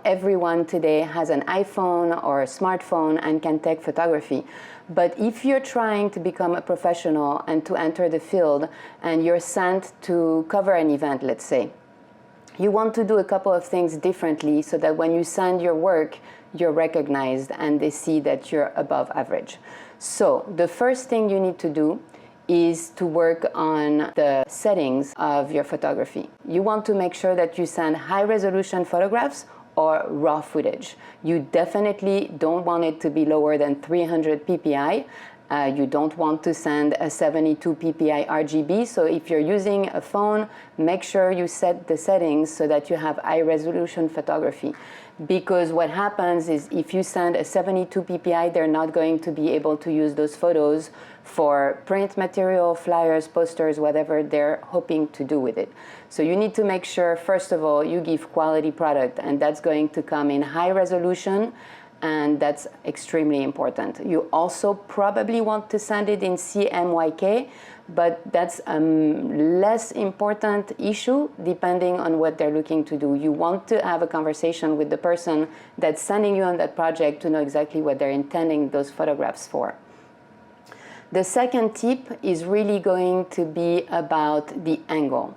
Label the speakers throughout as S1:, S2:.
S1: everyone today has an iPhone or a smartphone and can take photography. But if you're trying to become a professional and to enter the field and you're sent to cover an event, let's say, you want to do a couple of things differently so that when you send your work, you're recognized and they see that you're above average. So the first thing you need to do is to work on the settings of your photography. You want to make sure that you send high-resolution photographs or raw footage. You definitely don't want it to be lower than 300 ppi. You don't want to send a 72 ppi RGB. So if you're using a phone, make sure you set the settings so that you have high-resolution photography. Because what happens is if you send a 72 ppi, they're not going to be able to use those photos for print material, flyers, posters, whatever they're hoping to do with it. So you need to make sure, first of all, you give quality product, and that's going to come in high resolution, and that's extremely important. You also probably want to send it in CMYK, but that's a less important issue depending on what they're looking to do. You want to have a conversation with the person that's sending you on that project to know exactly what they're intending those photographs for. The second tip is really going to be about the angle.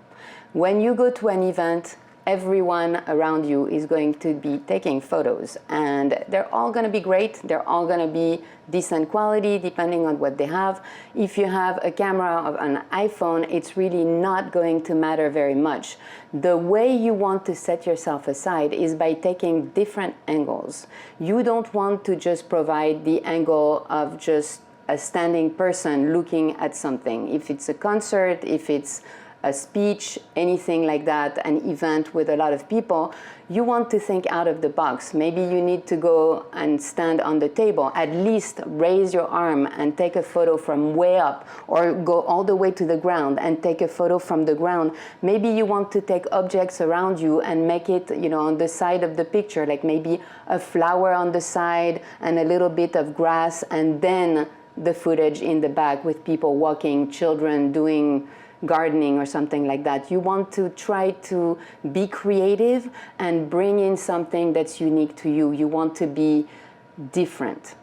S1: When you go to an event, everyone around you is going to be taking photos, and they're all going to be great. They're all going to be decent quality depending on what they have. If you have a camera of an iPhone, it's really not going to matter very much. The way you want to set yourself aside is by taking different angles. You don't want to just provide the angle of just a standing person looking at something. If it's a concert, if it's a speech, anything like that, an event with a lot of people, you want to think out of the box. Maybe you need to go and stand on the table, at least raise your arm and take a photo from way up, or go all the way to the ground and take a photo from the ground. Maybe you want to take objects around you and make it, on the side of the picture, like maybe a flower on the side and a little bit of grass, and then the footage in the back with people walking, children doing gardening or something like that. You want to try to be creative and bring in something that's unique to you. You want to be different.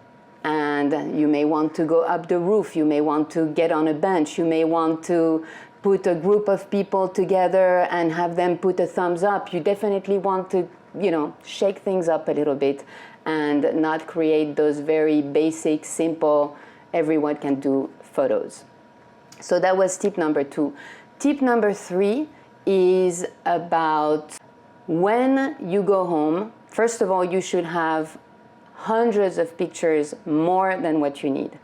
S1: And you may want to go up the roof. You may want to get on a bench. You may want to put a group of people together and have them put a thumbs up. You definitely want to, shake things up a little bit and not create those very basic, simple, everyone can do photos. So that was tip number 2. Tip number 3 is about when you go home. First of all, you should have hundreds of pictures, more than what you need.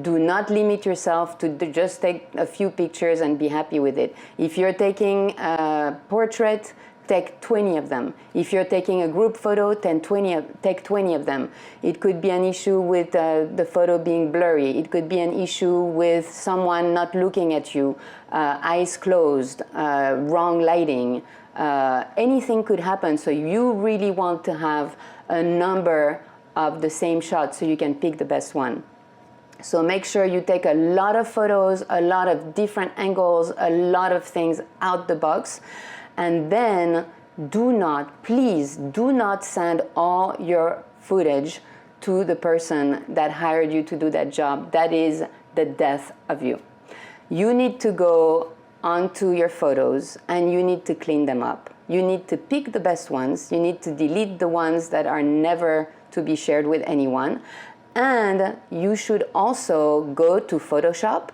S1: Do not limit yourself to just take a few pictures and be happy with it. If you're taking a portrait, take 20 of them. If you're taking a group photo, take 20 of them. It could be an issue with the photo being blurry. It could be an issue with someone not looking at you, eyes closed, wrong lighting. Anything could happen. So you really want to have a number of the same shot so you can pick the best one. So make sure you take a lot of photos, a lot of different angles, a lot of things out the box. And then please do not send all your footage to the person that hired you to do that job. That is the death of you. You need to go onto your photos and you need to clean them up. You need to pick the best ones. You need to delete the ones that are never to be shared with anyone. And you should also go to Photoshop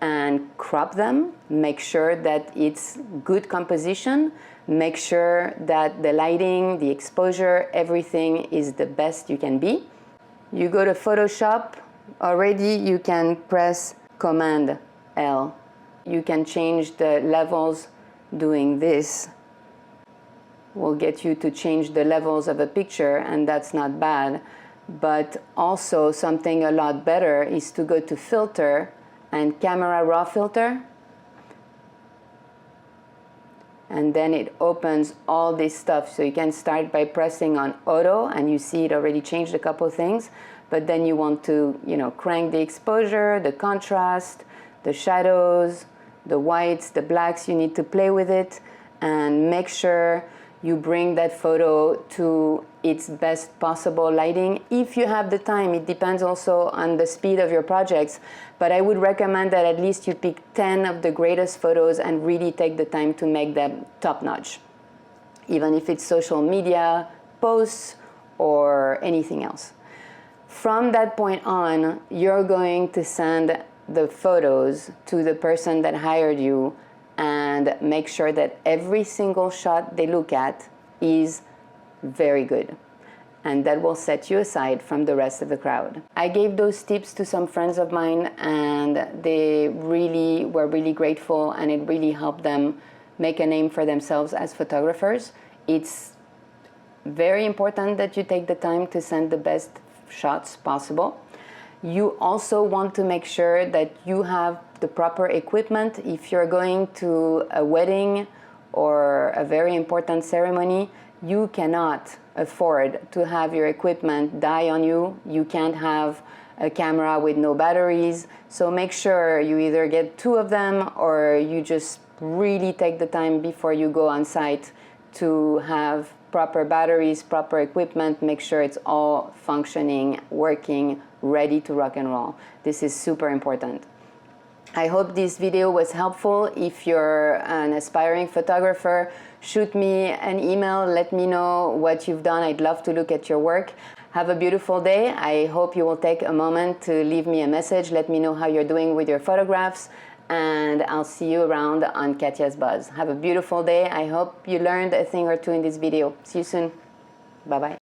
S1: and crop them, make sure that it's good composition, make sure that the lighting, the exposure, everything is the best you can be. You go to Photoshop, already you can press Command L. You can change the levels. Doing this will get you to change the levels of a picture, and that's not bad. But also something a lot better is to go to Filter and Camera Raw Filter, and then it opens all this stuff. So you can start by pressing on Auto, and you see it already changed a couple things, but then you want to crank the exposure, the contrast, the shadows, the whites, the blacks. You need to play with it and make sure you bring that photo to its best possible lighting. If you have the time, it depends also on the speed of your projects, but I would recommend that at least you pick 10 of the greatest photos and really take the time to make them top-notch, even if it's social media posts or anything else. From that point on, you're going to send the photos to the person that hired you and make sure that every single shot they look at is very good. And that will set you aside from the rest of the crowd. I gave those tips to some friends of mine and they really were really grateful, and it really helped them make a name for themselves as photographers. It's very important that you take the time to send the best shots possible. You also want to make sure that you have the proper equipment. If you're going to a wedding or a very important ceremony, you cannot afford to have your equipment die on you. You can't have a camera with no batteries. So make sure you either get 2 of them or you just really take the time before you go on site to have proper batteries, proper equipment, make sure it's all functioning, working, ready to rock and roll. This is super important. I hope this video was helpful. If you're an aspiring photographer, shoot me an email, let me know what you've done. I'd love to look at your work. Have a beautiful day. I hope you will take a moment to leave me a message. Let me know how you're doing with your photographs, and I'll see you around on Katia's Buzz. Have a beautiful day. I hope you learned a thing or two in this video. See you soon. Bye-bye.